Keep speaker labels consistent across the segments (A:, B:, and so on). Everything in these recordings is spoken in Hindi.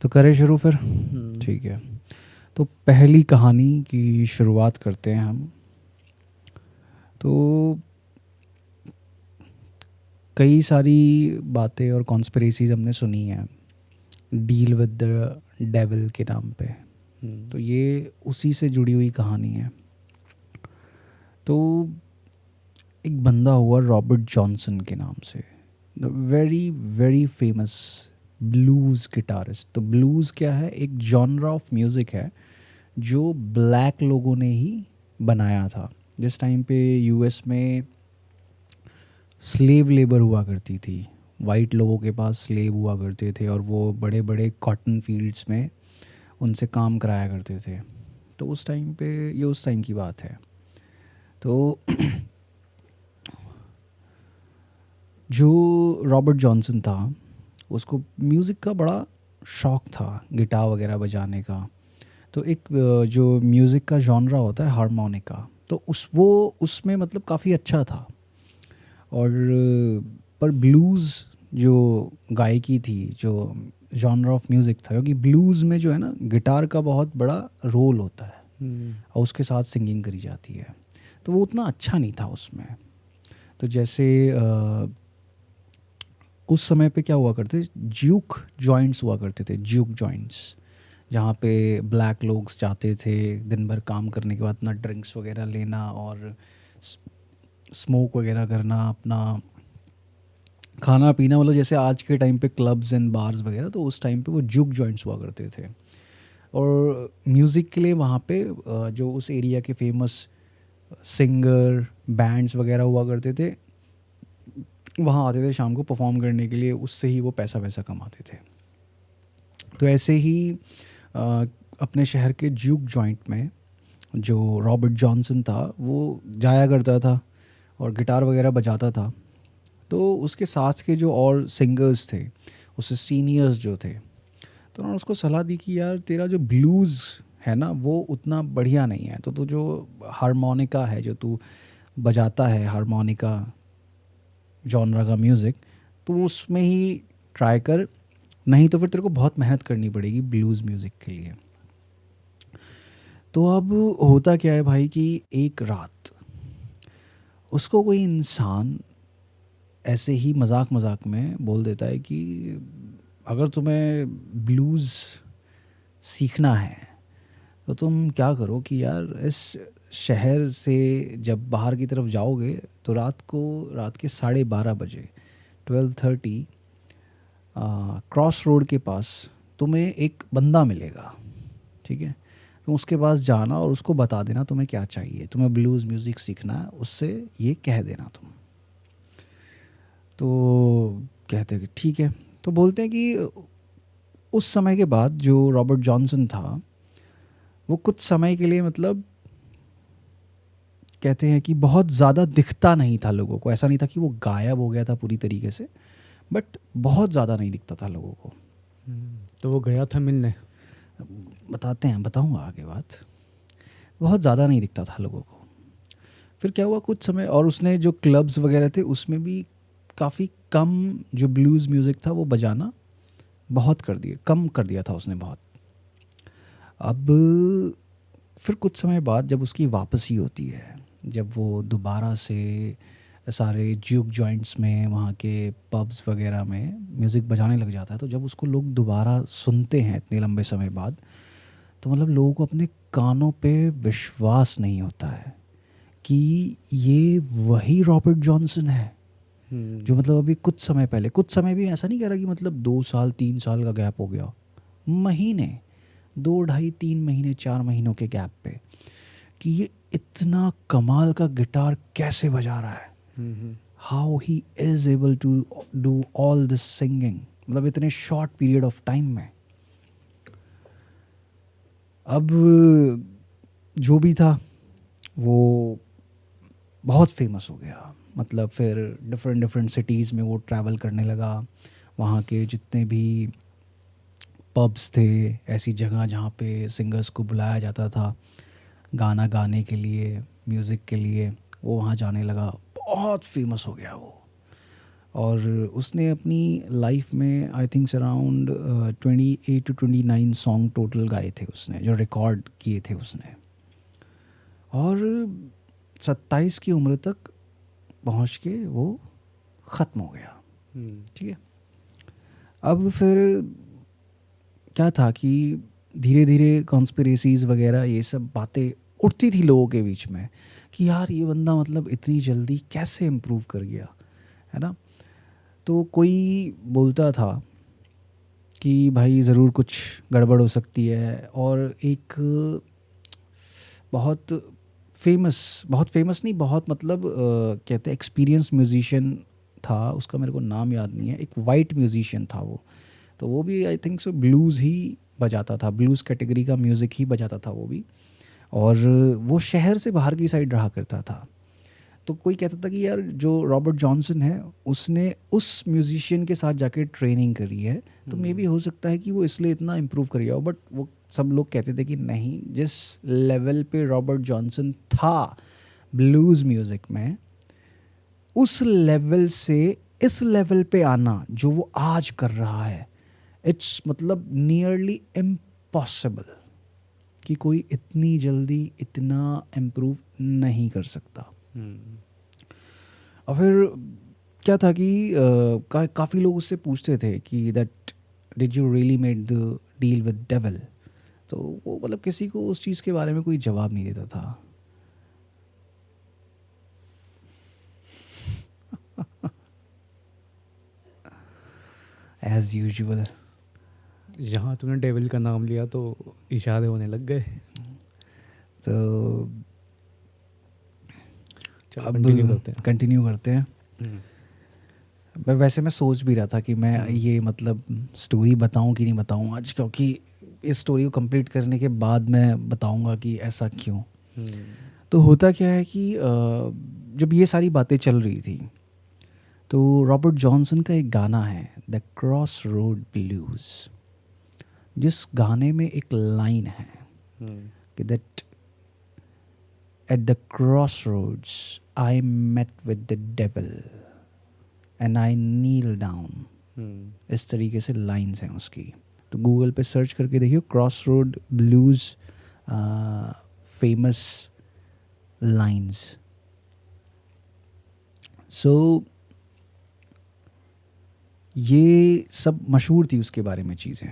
A: तो करें शुरू फिर। ठीक है, तो पहली कहानी की शुरुआत करते हैं हम। तो कई सारी बातें और कॉन्स्पिरेसीज हमने सुनी हैं डील विद द डेविल के नाम पे। तो ये उसी से जुड़ी हुई कहानी है। तो एक बंदा हुआ रॉबर्ट जॉनसन के नाम से, very very famous blues guitarist. तो ब्लूज़ क्या है? एक जॉनरा ऑफ म्यूज़िक है जो ब्लैक लोगों ने ही बनाया था। जिस टाइम पे यूएस में स्लेव लेबर हुआ करती थी, वाइट लोगों के पास स्लेव हुआ करते थे और वो बड़े बड़े कॉटन फील्ड्स में उनसे काम कराया करते थे। तो उस टाइम पे, ये उस टाइम की बात है। तो जो रॉबर्ट जॉनसन था उसको म्यूज़िक का बड़ा शौक़ था, गिटार वगैरह बजाने का। तो एक जो म्यूज़िक का जॉनरा होता है हारमोनिका, तो उसमें मतलब काफ़ी अच्छा था। और पर ब्लूज़ जो गायकी थी, जो जॉनरा ऑफ म्यूज़िक था, क्योंकि ब्लूज़ में जो है ना गिटार का बहुत बड़ा रोल होता है और उसके साथ सिंगिंग करी जाती है, तो वो उतना अच्छा नहीं था उसमें। तो जैसे उस समय पे क्या हुआ करते, ज्यूक जॉइंट्स हुआ करते थे, ज्यूक जॉइंट्स, जहाँ पे ब्लैक लोग जाते थे दिन भर काम करने के बाद अपना ड्रिंक्स वगैरह लेना और स्मोक वगैरह करना, अपना खाना पीना, मतलब जैसे आज के टाइम पे क्लब्स एंड बार्स वगैरह, तो उस टाइम पे वो जुक जॉइंट्स हुआ करते थे। और म्यूज़िक के लिए वहाँ पे जो उस एरिया के फेमस सिंगर बैंड्स वगैरह हुआ करते थे, वहाँ आते थे शाम को परफॉर्म करने के लिए, उससे ही वो पैसा वैसा कमाते थे। तो ऐसे ही अ, अपने शहर के ज्यूक जॉइंट में जो रॉबर्ट जॉनसन था वो जाया करता था और गिटार वगैरह बजाता था। तो उसके साथ के जो और सिंगर्स थे, उससे सीनियर्स जो थे, तो उन्होंने उसको सलाह दी कि यार तेरा जो ब्लूज़ है ना वो उतना बढ़िया नहीं है, तो तू जो हारमोनिका है, जो तू बजाता है हारमोनिका जॉनरा का म्यूज़िक, तो उसमें ही ट्राई कर, नहीं तो फिर तेरे को बहुत मेहनत करनी पड़ेगी ब्लूज़ म्यूज़िक के लिए। तो अब होता क्या है भाई कि एक रात उसको कोई इंसान ऐसे ही मजाक मजाक में बोल देता है कि अगर तुम्हें ब्लूज़ सीखना है तो तुम क्या करो कि यार इस शहर से जब बाहर की तरफ जाओगे तो रात के 12:30 बजे 12:30 क्रॉस रोड के पास तुम्हें एक बंदा मिलेगा, ठीक है? तो उसके पास जाना और उसको बता देना तुम्हें क्या चाहिए, तुम्हें ब्लूज़ म्यूज़िक सीखना है, उससे ये कह देना तुम। तो कहते हैं कि ठीक है। तो बोलते हैं कि उस समय के बाद जो रॉबर्ट जॉनसन था वो कुछ समय के लिए, मतलब कहते हैं कि बहुत ज़्यादा दिखता नहीं था लोगों को। ऐसा नहीं था कि वो गायब हो गया था पूरी तरीके से, बट बहुत ज़्यादा नहीं दिखता था लोगों को।
B: तो वो गया था मिलने?
A: बताते हैं, बताऊंगा आगे बात। बहुत ज़्यादा नहीं दिखता था लोगों को। फिर क्या हुआ कुछ समय, और उसने जो क्लब्स वगैरह थे उसमें भी काफ़ी कम जो ब्लूज़ म्यूज़िक था वो बजाना बहुत कर दिया, कम कर दिया था उसने बहुत। अब फिर कुछ समय बाद जब उसकी वापसी होती है, जब वो दोबारा से सारे ज्यूक जॉइंट्स में, वहाँ के पब्स वगैरह में म्यूज़िक बजाने लग जाता है, तो जब उसको लोग दोबारा सुनते हैं इतने लंबे समय बाद, तो मतलब लोगों को अपने कानों पे विश्वास नहीं होता है कि ये वही रॉबर्ट जॉनसन है जो मतलब अभी कुछ समय पहले, कुछ समय भी ऐसा नहीं कह रहा कि मतलब 2 साल 3 साल का गैप हो गया, महीने, 2 ढाई 3 महीने 4 महीनों के गैप पे, कि ये इतना कमाल का गिटार कैसे बजा रहा है, how he is able to do all this singing, मतलब इतने शॉर्ट पीरियड ऑफ टाइम में। अब जो भी था वो बहुत फेमस हो गया, मतलब फिर डिफरेंट डिफरेंट सिटीज़ में वो ट्रैवल करने लगा। वहाँ के जितने भी पब्स थे, ऐसी जगह जहाँ पे सिंगर्स को बुलाया जाता था गाना गाने के लिए, म्यूज़िक के लिए, वो वहाँ जाने लगा, बहुत फेमस हो गया वो। और उसने अपनी लाइफ में आई thinks around 28 to 29 song total गाए थे उसने, जो रिकॉर्ड किए थे उसने, और 27 की उम्र तक पहुंच के वो ख़त्म हो गया। ठीक है। अब फिर क्या था कि धीरे धीरे कॉन्स्पिरेसीज वगैरह ये सब बातें उठती थी लोगों के बीच में कि यार ये बंदा मतलब इतनी जल्दी कैसे इम्प्रूव कर गया, है ना। तो कोई बोलता था कि भाई ज़रूर कुछ गड़बड़ हो सकती है, और एक बहुत फेमस नहीं, बहुत मतलब कहते हैं एक्सपीरियंस म्यूजिशियन था, उसका मेरे को नाम याद नहीं है, एक वाइट म्यूजिशियन था वो, तो वो भी आई थिंक सो ब्लूज़ ही बजाता था, ब्लूज़ कैटेगरी का म्यूज़िक ही बजाता था वो भी, और वो शहर से बाहर की साइड रहा करता था। तो कोई कहता था कि यार जो रॉबर्ट जॉनसन है उसने उस म्यूजिशियन के साथ जाके ट्रेनिंग करी है, तो मे बी हो सकता है कि वो इसलिए इतना इम्प्रूव कर गया हो। बट वो सब लोग कहते थे कि नहीं, जिस लेवल पे रॉबर्ट जॉनसन था ब्लूज़ म्यूज़िक में, उस लेवल से इस लेवल पे आना जो वो आज कर रहा है, इट्स मतलब नियरली इम्पॉसिबल, कि कोई इतनी जल्दी इतना इम्प्रूव नहीं कर सकता। और फिर क्या था कि काफ़ी लोग उससे पूछते थे कि that did you really made the deal with devil, तो वो मतलब किसी को उस चीज़ के बारे में कोई जवाब नहीं देता था। As usual.
B: यहाँ तूने डेविल का नाम लिया तो इशारे होने लग गए।
A: तो
B: चलो
A: अब
B: कंटिन्यू करते हैं।
A: वैसे मैं सोच भी रहा था कि मैं ये मतलब स्टोरी बताऊं कि नहीं बताऊं आज, क्योंकि इस स्टोरी को कंप्लीट करने के बाद मैं बताऊंगा कि ऐसा क्यों। तो होता क्या है कि जब ये सारी बातें चल रही थी, तो रॉबर्ट जॉनसन का एक गाना है द क्रॉस रोड ब्लूज, जिस गाने में एक लाइन है कि that at the crossroads I met with the devil and I kneel down. इस तरीके से लाइन्स हैं उसकी। तो गूगल पे सर्च करके देखिए Cross Road Blues famous lines. So ये सब मशहूर थी उसके बारे में चीज़ें।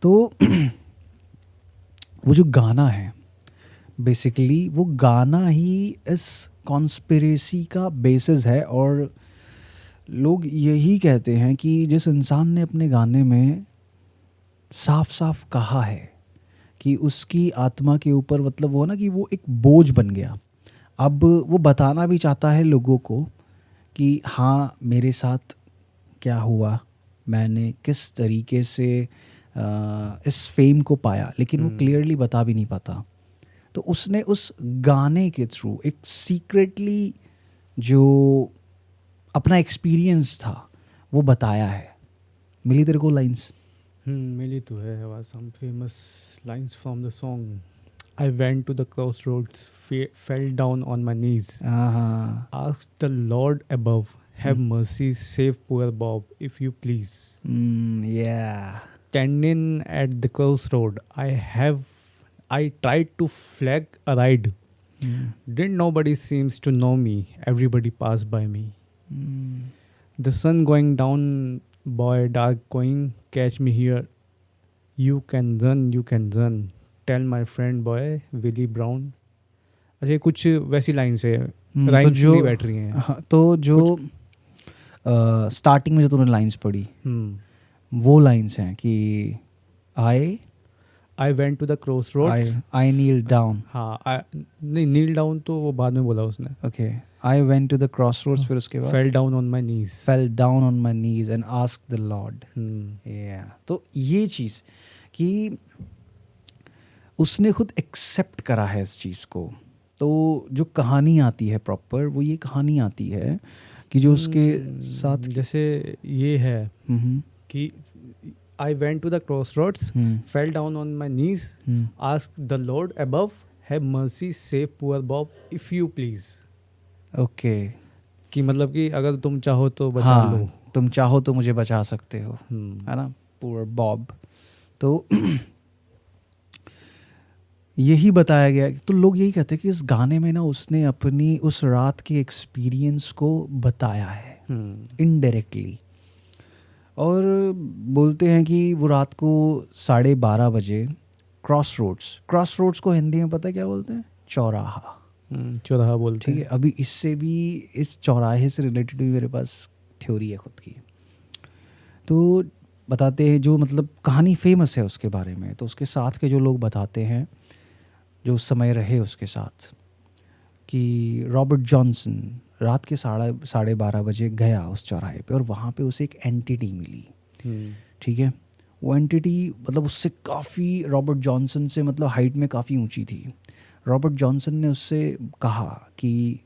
A: तो वो जो गाना है बेसिकली, वो गाना ही इस कॉन्स्पिरेसी का बेसिस है, और लोग यही कहते हैं कि जिस इंसान ने अपने गाने में साफ साफ कहा है कि उसकी आत्मा के ऊपर मतलब वो ना कि वो एक बोझ बन गया, अब वो बताना भी चाहता है लोगों को कि हाँ मेरे साथ क्या हुआ, मैंने किस तरीके से इस फेम को पाया, लेकिन वो क्लियरली बता भी नहीं पाता। तो उसने उस गाने के थ्रू एक सीक्रेटली जो अपना एक्सपीरियंस था वो बताया है। मिली तेरे को लाइंस?
B: मिली तो है। Some famous lines from the song. I went to the crossroads, fell down on my knees, asked the Lord above, have mercy, save poor Bob, if you please.
A: Yeah.
B: Standing at the crossroad, I tried to flag a ride. Didn't nobody seems to know me, everybody passed by me. The sun going down, boy, dark going, catch me here. You can run. Tell my friend boy Willie Brown. अच्छा, कुछ वैसी लाइन से
A: तो जो
B: बैठ रही हैं।
A: हाँ, तो जो स्टार्टिंग में जो तूने लाइंस पढ़ी वो लाइंस हैं कि I
B: went to the crossroads,
A: I kneel down.
B: हाँ, नहीं, नील डाउन तो वो बाद में बोला उसने।
A: Okay, I went to the crossroads, फिर उसके बाद
B: fell down on my knees
A: and asked the Lord. तो ये चीज़ कि उसने खुद एक्सेप्ट करा है इस चीज़ को। तो जो कहानी आती है प्रॉपर, वो ये कहानी आती है कि जो उसके साथ
B: जैसे ये है कि I went to the crossroads, fell down on my knees, asked the Lord above, have mercy, save poor Bob, if you please.
A: Okay.
B: कि मतलब कि अगर तुम चाहो तो बचा
A: हाँ,
B: लो।
A: तुम चाहो तो मुझे बचा सकते हो,
B: हम्म,
A: है ना, पुअर बॉब। तो यही बताया गया। तो लोग यही कहते हैं कि इस गाने में ना उसने अपनी उस रात के एक्सपीरियंस को बताया है इनडायरेक्टली। और बोलते हैं कि वो रात को 12:30 बजे क्रॉस रोड्स को हिंदी में पता है क्या बोलते हैं? चौराहा।
B: चौराहा बोलते
A: ठीक है,
B: हैं।
A: अभी इससे भी इस चौराहे से रिलेटेड भी मेरे पास थ्योरी है खुद की। तो बताते हैं, जो मतलब कहानी फेमस है उसके बारे में, तो उसके साथ के जो लोग बताते हैं, जो उस समय रहे उसके साथ, कि रॉबर्ट जॉनसन रात के 12:30 बजे गया उस चौराहे पे, और वहाँ पे उसे एक एंटिटी मिली।
B: हम्म,
A: ठीक है, वो एंटिटी मतलब उससे काफ़ी, रॉबर्ट जॉनसन से मतलब हाइट में काफ़ी ऊंची थी। रॉबर्ट जॉनसन ने उससे कहा कि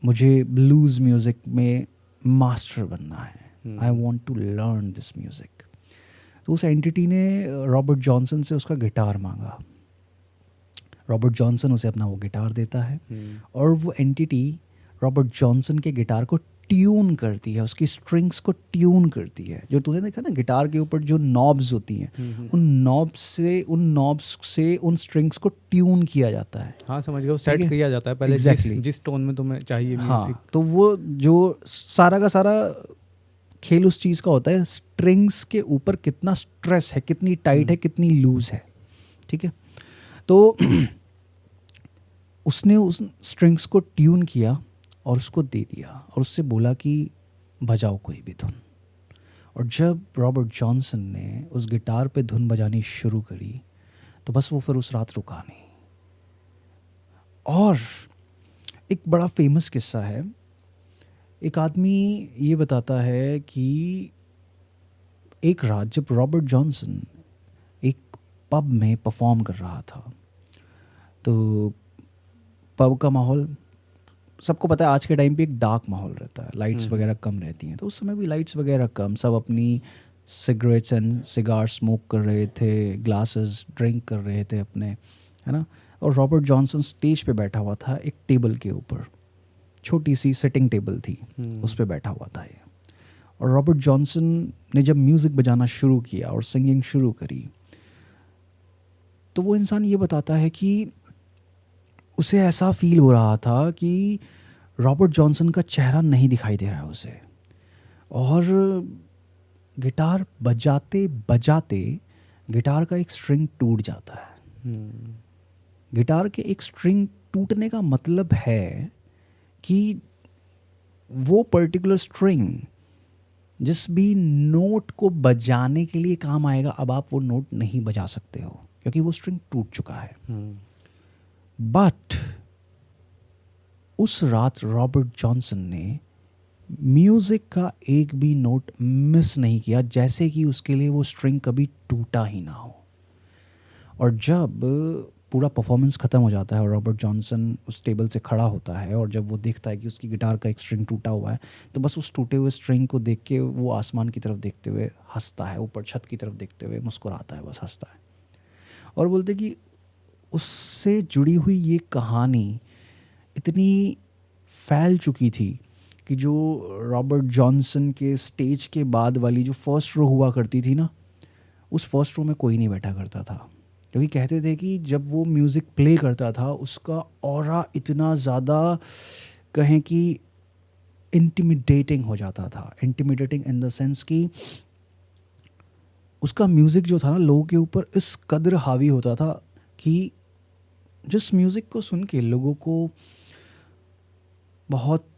A: मुझे ब्लूज़ म्यूज़िक में मास्टर बनना है, I want to learn this music. तो उस एंटिटी ने रॉबर्ट जॉनसन से उसका गिटार मांगा। रॉबर्ट जॉनसन उसे अपना वो गिटार देता है, और वो एंटिटी रॉबर्ट जॉनसन के गिटार को ट्यून करती है, उसकी स्ट्रिंग्स को ट्यून करती है। जो तूने देखा ना गिटार के ऊपर जो नॉब्स होती हैं, उन नॉब्स से उन स्ट्रिंग्स को ट्यून किया जाता है।
B: हाँ समझ गया, वो
A: ठीक
B: सेट
A: है,
B: किया जाता है पहले
A: एग्जैक्टली।
B: जिस टोन में तुम्हें चाहिए म्यूजिक।
A: हाँ, तो वो जो सारा का सारा खेल उस चीज़ का होता है, स्ट्रिंग्स के ऊपर कितना स्ट्रेस है, कितनी टाइट है, कितनी लूज है। ठीक है, तो उसने उस स्ट्रिंग्स को ट्यून किया और उसको दे दिया, और उससे बोला कि बजाओ कोई भी धुन। और जब रॉबर्ट जॉनसन ने उस गिटार पे धुन बजानी शुरू करी, तो बस वो फिर उस रात रुका नहीं। और एक बड़ा फेमस किस्सा है, एक आदमी ये बताता है कि एक रात जब रॉबर्ट जॉनसन एक पब में परफॉर्म कर रहा था, तो पब का माहौल सबको पता है, आज के टाइम पे एक डार्क माहौल रहता है, लाइट्स वगैरह कम रहती हैं। तो उस समय भी लाइट्स वगैरह कम, सब अपनी सिगरेट्स एंड सिगार स्मोक कर रहे थे, ग्लासेस ड्रिंक कर रहे थे अपने, है ना। और रॉबर्ट जॉनसन स्टेज पे बैठा हुआ था एक टेबल के ऊपर, छोटी सी सिटिंग टेबल थी, उस पे बैठा हुआ था ये। और रॉबर्ट जॉनसन ने जब म्यूज़िक बजाना शुरू किया और सिंगिंग शुरू करी, तो वो इंसान ये बताता है कि उसे ऐसा फील हो रहा था कि रॉबर्ट जॉनसन का चेहरा नहीं दिखाई दे रहा है उसे, और गिटार बजाते बजाते गिटार का एक स्ट्रिंग टूट जाता है। गिटार के एक स्ट्रिंग टूटने का मतलब है कि वो पर्टिकुलर स्ट्रिंग जिस भी नोट को बजाने के लिए काम आएगा, अब आप वो नोट नहीं बजा सकते हो क्योंकि वो स्ट्रिंग टूट चुका है। बट उस रात रॉबर्ट जॉनसन ने म्यूज़िक का एक भी नोट मिस नहीं किया, जैसे कि उसके लिए वो स्ट्रिंग कभी टूटा ही ना हो। और जब पूरा परफॉर्मेंस ख़त्म हो जाता है और रॉबर्ट जॉनसन उस टेबल से खड़ा होता है, और जब वो देखता है कि उसकी गिटार का एक स्ट्रिंग टूटा हुआ है, तो बस उस टूटे हुए स्ट्रिंग को देख के वो आसमान की तरफ देखते हुए हंसता है, ऊपर छत की तरफ देखते हुए मुस्कुराता है, बस हंसता है। और बोलते कि उससे जुड़ी हुई ये कहानी इतनी फैल चुकी थी कि जो रॉबर्ट जॉनसन के स्टेज के बाद वाली जो फर्स्ट रो हुआ करती थी ना, उस फर्स्ट रो में कोई नहीं बैठा करता था, क्योंकि कहते थे कि जब वो म्यूज़िक प्ले करता था उसका ऑरा इतना ज़्यादा, कहें कि इंटिमिडेटिंग हो जाता था। इंटिमिडेटिंग इन द सेंस कि उसका म्यूज़िक जो था ना लोगों के ऊपर इस कदर हावी होता था कि जिस म्यूज़िक को सुन के लोगों को बहुत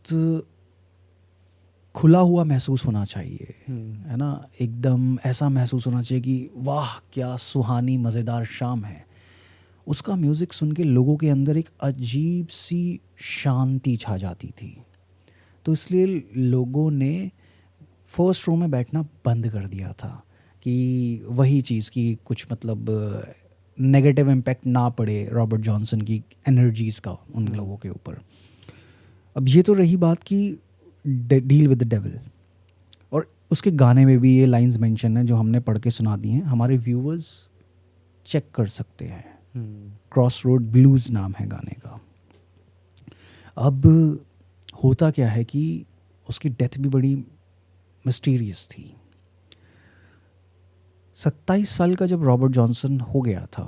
A: खुला हुआ महसूस होना चाहिए, है ना, एकदम ऐसा महसूस होना चाहिए कि वाह क्या सुहानी मज़ेदार शाम है, उसका म्यूज़िक सुन के लोगों के अंदर एक अजीब सी शांति छा जाती थी। तो इसलिए लोगों ने फर्स्ट रो में बैठना बंद कर दिया था कि वही चीज़ की कुछ मतलब नेगेटिव इम्पैक्ट ना पड़े रॉबर्ट जॉनसन की एनर्जीज़ का उन लोगों के ऊपर। अब ये तो रही बात की डील विद द डेविल, और उसके गाने में भी ये लाइंस मेंशन है जो हमने पढ़ के सुना दी हैं, हमारे व्यूवर्स चेक कर सकते हैं। क्रॉस रोड ब्लूज़ नाम है गाने का। अब होता क्या है कि उसकी डेथ भी बड़ी मिस्टीरियस थी। 27 साल का जब रॉबर्ट जॉनसन हो गया था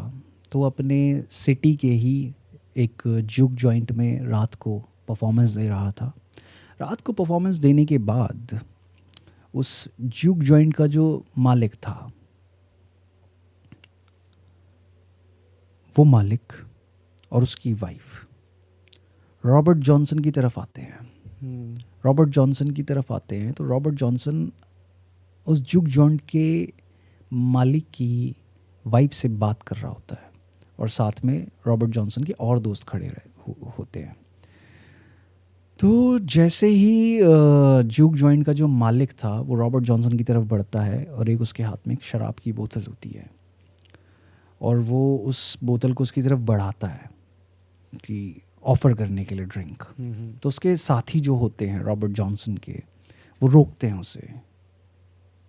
A: तो अपने सिटी के ही एक जुक जॉइंट में रात को परफॉर्मेंस दे रहा था। रात को परफॉर्मेंस देने के बाद उस जुक जॉइंट का जो मालिक था, वो मालिक और उसकी वाइफ रॉबर्ट जॉनसन की तरफ आते हैं। रॉबर्ट जॉनसन की तरफ आते हैं तो रॉबर्ट जॉनसन उस जुक जॉइंट के मालिक की वाइफ से बात कर रहा होता है और साथ में रॉबर्ट जॉनसन के और दोस्त खड़े होते हैं। तो जैसे ही जुक जॉइंट का जो मालिक था वो रॉबर्ट जॉनसन की तरफ बढ़ता है और एक उसके हाथ में एक शराब की बोतल होती है और वो उस बोतल को उसकी तरफ बढ़ाता है कि ऑफ़र करने के लिए ड्रिंक। तो उसके साथी जो होते हैं रॉबर्ट जॉनसन के, वो रोकते हैं उसे,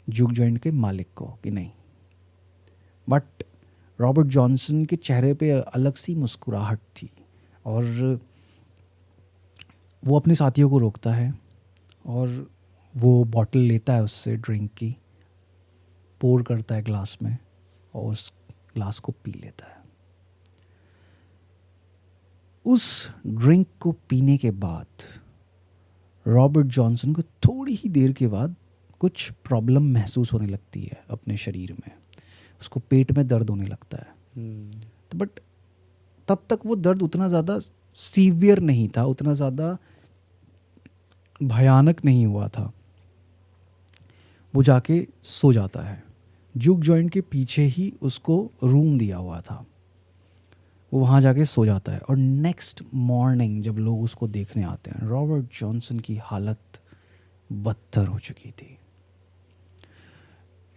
A: जुक जॉइंट के मालिक को, कि नहीं। बट रॉबर्ट जॉनसन के चेहरे पे अलग सी मुस्कुराहट थी और वो अपने साथियों को रोकता है और वो बॉटल लेता है उससे ड्रिंक की, पोर करता है ग्लास में और उस ग्लास को पी लेता है। उस ड्रिंक को पीने के बाद रॉबर्ट जॉनसन को थोड़ी ही देर के बाद कुछ प्रॉब्लम महसूस होने लगती है अपने शरीर में। उसको पेट में दर्द होने लगता है। तो बट तब तक वो दर्द उतना ज़्यादा सीवियर नहीं था, उतना ज़्यादा भयानक नहीं हुआ था। वो जाके सो जाता है। जुक जॉइंट के पीछे ही उसको रूम दिया हुआ था, वो वहाँ जाके सो जाता है। और नेक्स्ट मॉर्निंग जब लोग उसको देखने आते हैं, रॉबर्ट जॉनसन की हालत बदतर हो चुकी थी।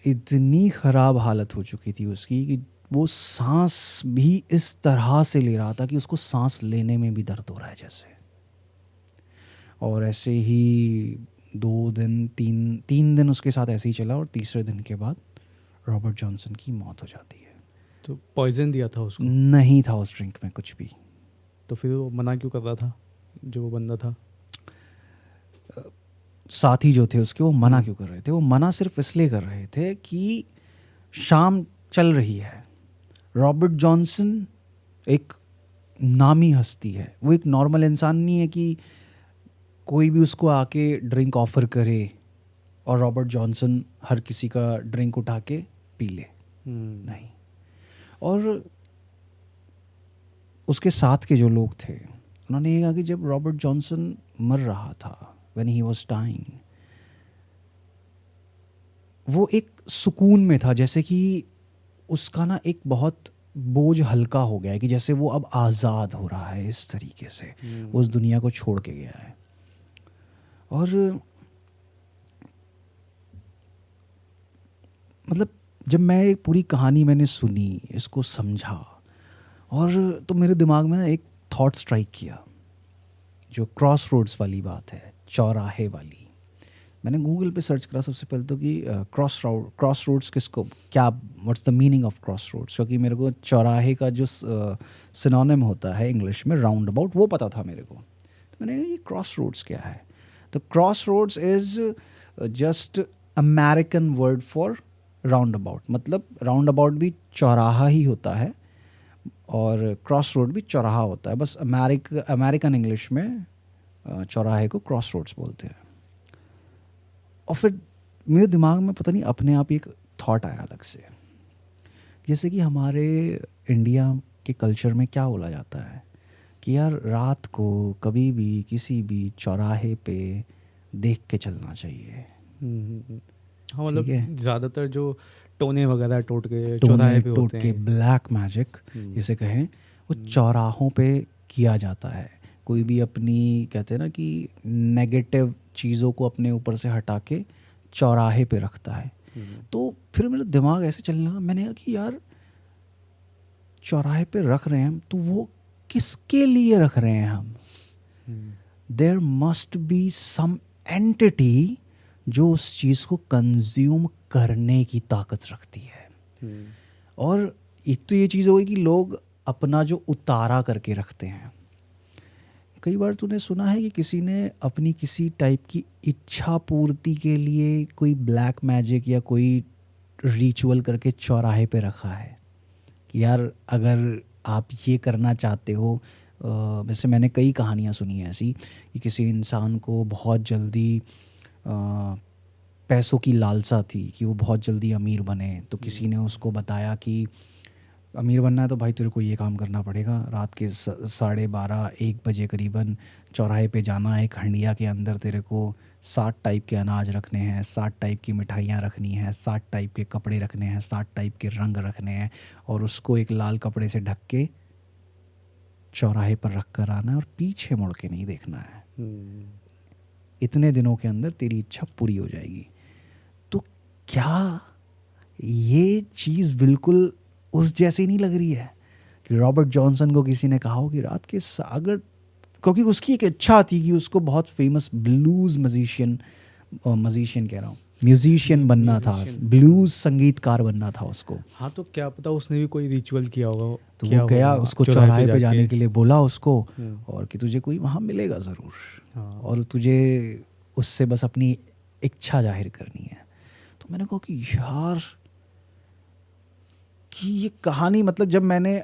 A: इतनी ख़राब हालत हो चुकी थी उसकी कि वो सांस भी इस तरह से ले रहा था कि उसको सांस लेने में भी दर्द हो रहा है जैसे। और ऐसे ही 2 दिन 3 दिन उसके साथ ऐसे ही चला और तीसरे दिन के बाद रॉबर्ट जॉनसन की मौत हो जाती है।
B: तो पॉइजन दिया था उसको?
A: नहीं था उस ड्रिंक में कुछ भी।
B: तो फिर वो मना क्यों कर रहा था जो वो बंदा था?
A: साथी जो थे उसके, वो मना क्यों कर रहे थे? वो मना सिर्फ इसलिए कर रहे थे कि शाम चल रही है, रॉबर्ट जॉनसन एक नामी हस्ती है, वो एक नॉर्मल इंसान नहीं है कि कोई भी उसको आके ड्रिंक ऑफर करे और रॉबर्ट जॉनसन हर किसी का ड्रिंक उठा के पी ले। नहीं। और उसके साथ के जो लोग थे उन्होंने ये कहा कि जब रॉबर्ट जॉनसन मर रहा था, व्हेन ही वाज डाइंग, वो एक सुकून में था, जैसे कि उसका ना एक बहुत बोझ हल्का हो गया है, कि जैसे वो अब आज़ाद हो रहा है इस तरीके से, वो उस दुनिया को छोड़ के गया है। और मतलब जब मैं एक पूरी कहानी मैंने सुनी, इसको समझा, और तो मेरे दिमाग में ना एक थॉट स्ट्राइक किया, जो क्रॉस रोड्स वाली बात है, चौराहे वाली। मैंने गूगल पे सर्च करा सबसे पहले तो कि क्रॉस रोड्स किसको, क्या, what's the meaning of crossroads, क्योंकि मेरे को चौराहे का जो सिनोनिम होता है इंग्लिश में राउंड अबाउट, वो पता था मेरे को। तो मैंने कहा ये क्रॉस रोड्स क्या है? तो crossroads is just American word for roundabout. मतलब राउंड अबाउट भी चौराहा ही होता है और क्रॉस रोड भी चौराहा होता है, बस अमेरिकन इंग्लिश में चौराहे को क्रॉस रोड्स बोलते हैं। और फिर मेरे दिमाग में पता नहीं अपने आप ही एक थॉट आया अलग से, जैसे कि हमारे इंडिया के कल्चर में क्या बोला जाता है कि यार रात को कभी भी किसी भी चौराहे पे देख के चलना चाहिए।
B: हाँ, मतलब ज़्यादातर जो टोने वगैरह टोट के चौराहे पे होते हैं,
A: ब्लैक मैजिक जिसे कहें, वो चौराहों पे किया जाता है। कोई भी अपनी, कहते हैं ना कि नेगेटिव चीज़ों को अपने ऊपर से हटा के चौराहे पे रखता है। तो फिर मेरा दिमाग ऐसे चलने लगा, मैंने कहा कि यार चौराहे पे रख रहे हैं हम, तो वो किसके लिए रख रहे हैं हम? There must be some entity जो उस चीज़ को कंज्यूम करने की ताकत रखती है। और एक तो ये चीज़ हो गई कि लोग अपना जो उतारा करके रखते हैं, कई बार तूने सुना है कि किसी ने अपनी किसी टाइप की इच्छा पूर्ति के लिए कोई ब्लैक मैजिक या कोई रिचुअल करके चौराहे पे रखा है कि यार अगर आप ये करना चाहते हो, वैसे मैंने कई कहानियाँ सुनी हैं ऐसी कि किसी इंसान को बहुत जल्दी पैसों की लालसा थी कि वो बहुत जल्दी अमीर बने, तो किसी ने उसको बताया कि अमीर बनना है तो भाई तेरे को ये काम करना पड़ेगा, रात के 12:30-1 बजे करीबन चौराहे पे जाना है, एक हंडिया के अंदर तेरे को 60 टाइप के अनाज रखने हैं, 60 टाइप की मिठाइयाँ रखनी हैं, 60 टाइप के कपड़े रखने हैं, 60 टाइप के रंग रखने हैं, और उसको एक लाल कपड़े से ढक के चौराहे पर रख कर आना है और पीछे मुड़ के नहीं देखना है। इतने दिनों के अंदर तेरी इच्छा पूरी हो जाएगी। तो क्या ये चीज़ बिल्कुल उस जैसी नहीं लग रही है कि रॉबर्ट जॉनसन को किसी ने कहा हो कि रात के सागर, क्योंकि उसकी एक इच्छा थी कि उसको बहुत फेमस ब्लूज़ म्यूजिशियन कह रहा हूँ, म्यूजिशियन बनना था, ब्लूज़ संगीतकार बनना था उसको।
B: हाँ, तो क्या पता उसने भी कोई रिचुअल किया होगा,
A: तो वो गया, उसको चौराहे पे जाने के लिए बोला उसको, और कि तुझे कोई वहाँ मिलेगा ज़रूर, और तुझे उससे बस अपनी इच्छा जाहिर करनी है। तो मैंने कहा कि यार कि ये कहानी, मतलब जब मैंने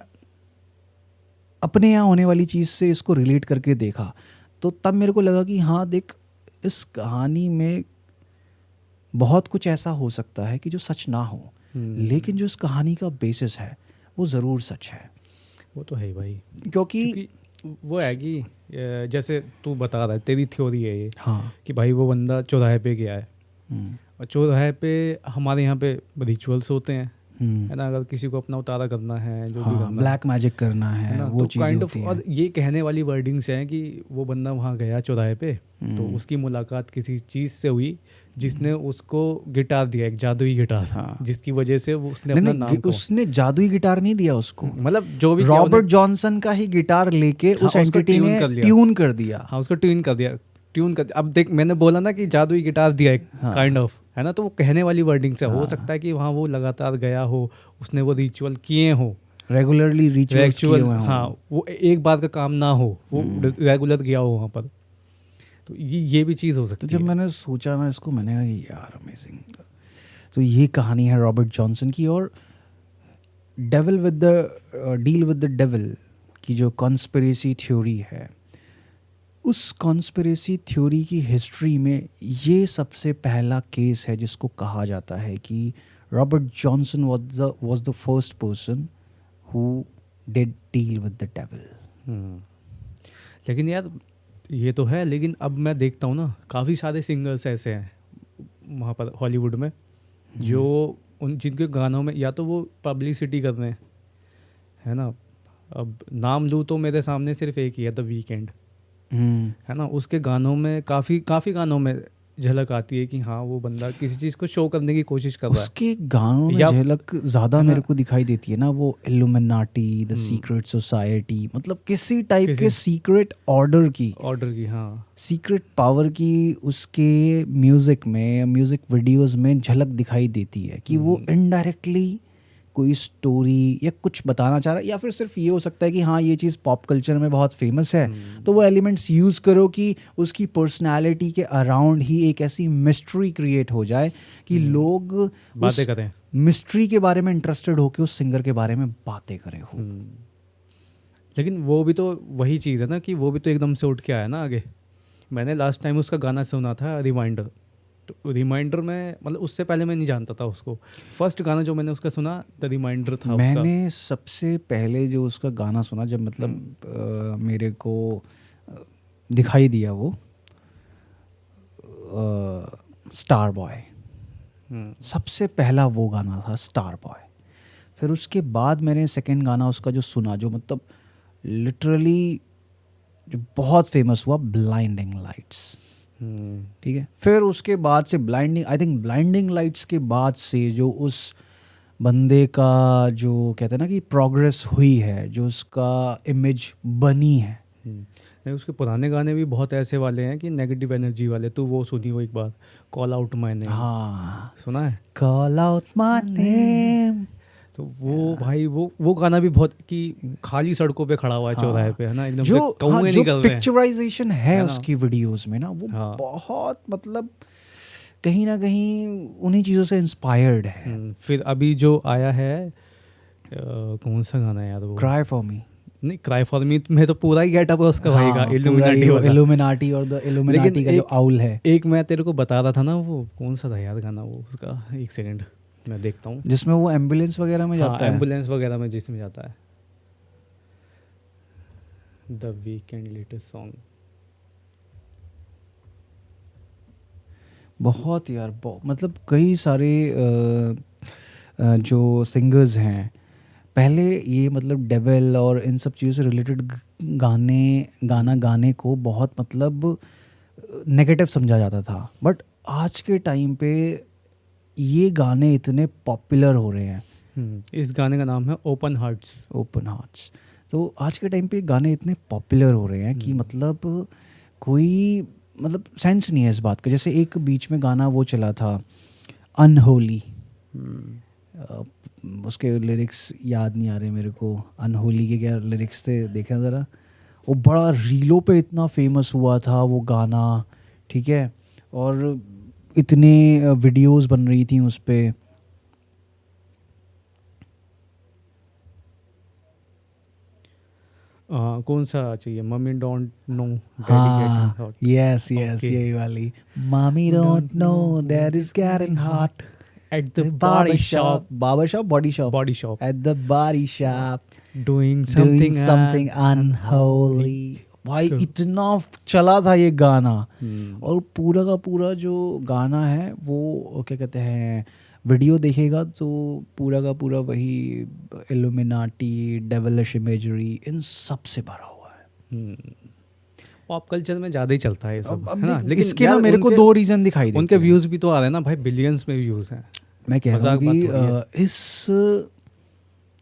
A: अपने यहाँ होने वाली चीज़ से इसको रिलेट करके देखा तो तब मेरे को लगा कि हाँ देख, इस कहानी में बहुत कुछ ऐसा हो सकता है कि जो सच ना हो, लेकिन जो इस कहानी का बेसिस है वो ज़रूर सच है।
B: वो तो है भाई,
A: क्योंकि
B: वो है कि जैसे तू बता रहा है, तेरी थ्योरी है ये,
A: हाँ,
B: कि भाई वो बंदा चौराहे पे गया है, और चौराहे पे हमारे यहाँ पे रिचुअल्स होते हैं, है ना, अगर किसी को अपना उतारा करना है, जो भी करना,
A: ब्लैक मैजिक करना है, वो
B: तो
A: चीज़ें
B: काइंड
A: होती
B: ऑफ,
A: हैं।
B: और ये कहने वाली वर्डिंग्स हैं कि वो बंदा वहाँ गया चौराहे पे, तो उसकी मुलाकात किसी चीज़ से हुई जिसने उसको गिटार दिया, एक जादुई गिटार, जिसकी वजह से वो उसने अपना नाम को,
A: उसने जादुई गिटार नहीं दिया उसको,
B: मतलब जो भी
A: रॉबर्ट जॉनसन का ही गिटार लेके उस एंटिटी ने ट्यून कर दिया।
B: हाँ, उसको ट्यून कर दिया। अब देख, मैंने बोला ना कि जादुई गिटार दिया एक काइंड ऑफ, है ना, तो वो कहने वाली वर्डिंग से हो सकता है कि वहाँ वो लगातार गया हो, उसने वो रिचुअल किए हो,
A: रेगुलरली रिचुअल,
B: हाँ, वो एक बार का काम ना हो, वो रेगुलर गया हो वहाँ पर, तो ये भी चीज़ हो सकती है।
A: तो जब मैंने सोचा ना इसको, मैंने कहा यार अमेजिंग। तो ये कहानी है रॉबर्ट जॉनसन की, और डील विद द डेविल की जो कॉन्स्पिरेसी थ्योरी है, उस कॉन्स्पिरेसी थ्योरी की हिस्ट्री में ये सबसे पहला केस है जिसको कहा जाता है कि Robert Johnson was the first person who did deal with the devil.
B: लेकिन यार ये तो है, लेकिन अब मैं देखता हूँ ना, काफ़ी सारे सिंगर्स ऐसे हैं वहाँ पर हॉलीवुड में जो जिनके गानों में या तो वो पब्लिसिटी कर रहे हैं, है ना, अब नाम लूँ तो मेरे सामने सिर्फ एक ही है, द वीकेंड, है ना, उसके गानों में काफ़ी गानों में झलक आती है कि हाँ वो बंदा किसी चीज़ को शो करने की कोशिश कर रहा है।
A: उसके गानों में झलक ज़्यादा मेरे को दिखाई देती है ना, वो इल्यूमिनाटी, द सीक्रेट सोसाइटी, मतलब किसी टाइप के सीक्रेट ऑर्डर की,
B: हाँ,
A: सीक्रेट पावर की उसके म्यूज़िक में, म्यूज़िक वीडियोस में झलक दिखाई देती है कि वो इनडायरेक्टली कोई स्टोरी या कुछ बताना चाह रहा है, या फिर सिर्फ ये हो सकता है कि हाँ ये चीज़ पॉप कल्चर में बहुत फेमस है, तो वो एलिमेंट्स यूज़ करो कि उसकी पर्सनालिटी के अराउंड ही एक ऐसी मिस्ट्री क्रिएट हो जाए कि लोग
B: बातें करें,
A: मिस्ट्री के बारे में इंटरेस्टेड होकर उस सिंगर के बारे में बातें करें हो।
B: लेकिन वो भी तो वही चीज़ है ना कि वो भी तो एकदम से उठ के आया ना आगे। मैंने लास्ट टाइम उसका गाना सुना था रिमाइंडर, तो रिमाइंडर में, मतलब उससे पहले मैं नहीं जानता था उसको, फर्स्ट गाना जो मैंने उसका सुना द रिमाइंडर था।
A: मैंने सबसे पहले जो उसका गाना सुना, जब मतलब मेरे को दिखाई दिया वो स्टार बॉय, सबसे पहला वो गाना था स्टार बॉय। फिर उसके बाद मैंने सेकंड गाना उसका जो सुना, जो मतलब लिटरली जो बहुत फेमस हुआ, ब्लाइंडिंग लाइट्स, ठीक है। फिर उसके बाद से ब्लाइंडिंग लाइट्स के बाद से जो उस बंदे का जो कहते हैं ना कि प्रोग्रेस हुई है, जो उसका इमेज बनी है।
B: नहीं, उसके पुराने गाने भी बहुत ऐसे वाले हैं कि नेगेटिव एनर्जी वाले, तो वो सुनी हो एक बार, कॉल आउट माय नेम।
A: हाँ,
B: सुना है,
A: कॉल आउट माय नेम।
B: तो वो भाई वो गाना भी बहुत कि खाली सड़कों पे खड़ा हुआ है,
A: हाँ।
B: चौराहे पे, है ना, एकदम से
A: जो
B: कौवे
A: जो
B: निकल रहे हैं,
A: पिक्चराइजेशन है
B: है ना?
A: उसकी वीडियोस में ना, वो
B: हाँ।
A: बहुत मतलब कहीं ना कहीं उन्हीं चीज़ों से इंस्पायर्ड है।
B: फिर अभी जो आया है कौन सा गाना है यार वो?
A: Cry for me.
B: नहीं, क्राई फॉर मी में तो पूरा ही गेटअप है उसका भाई का,
A: हाँ,
B: इल्यूमिनाटी वाला।
A: इल्यूमिनाटी और द इल्यूमिनाटी का जो आउल है,
B: एक मैं तेरे को बता रहा था ना, वो कौन सा था यार गाना वो उसका, एक सेकंड मैं देखता हूँ।
A: जिसमें वो एम्बुलेंस वगैरह में
B: हाँ,
A: जाता है।
B: एम्बुलेंस वगैरह में जिसमें जाता है, द वीकेंड लेटेस्ट सॉन्ग।
A: बहुत यार मतलब कई सारे जो सिंगर्स हैं पहले, ये मतलब डेविल और इन सब चीज़ों से रिलेटेड गाना गाने को बहुत मतलब नेगेटिव समझा जाता था, बट आज के टाइम पे ये गाने इतने पॉपुलर हो रहे हैं।
B: इस गाने का नाम है ओपन हार्ट्स।
A: Open hearts. तो आज के टाइम पे गाने इतने पॉपुलर हो रहे हैं कि मतलब कोई मतलब सेंस नहीं है इस बात का। जैसे एक बीच में गाना वो चला था अनहोली, उसके लिरिक्स याद नहीं आ रहे मेरे को, अनहोली के क्या लिरिक्स थे देखा ज़रा। वो बड़ा रीलों पे इतना फेमस हुआ था वो गाना, ठीक है, और इतने वीडियोस बन रही थी उस पे।
B: कौन सा चाहिए? मम्मी डोंट नो डैडी
A: हाँ,
B: getting hot.
A: Yes yes,
B: Okay.
A: यही वाली। Mommy don't know that is getting hot.
B: At the
A: Barber
B: body shop,
A: body shop.
B: body shop,
A: At the body shop,
B: doing
A: doing
B: something
A: something unholy. भाई
B: तो-
A: इतना चला था ये गाना,
B: हम्म,
A: और पूरा का पूरा जो गाना है वो क्या कहते हैं, वीडियो देखेगा तो पूरा का पूरा वही इल्यूमिनाटी, डेविलिश इमेजरी, इन सब से भरा हुआ है।
B: पॉप कल्चर में ज़्यादा ही चलता है ये सब,
A: अब
B: है ना?
A: देख,
B: लेकिन
A: इसके
B: यार
A: ना मेरे को
B: उनके-
A: दो रीज़न दिखाई देते
B: उनके
A: हैं।
B: व्यूज़ भी तो आ रहे हैं ना भाई, बिलियंस में व्यूज़ हैं।
A: मैं कह रहा हूँ
B: मजाक बात
A: कि
B: थोड़ी है।
A: इस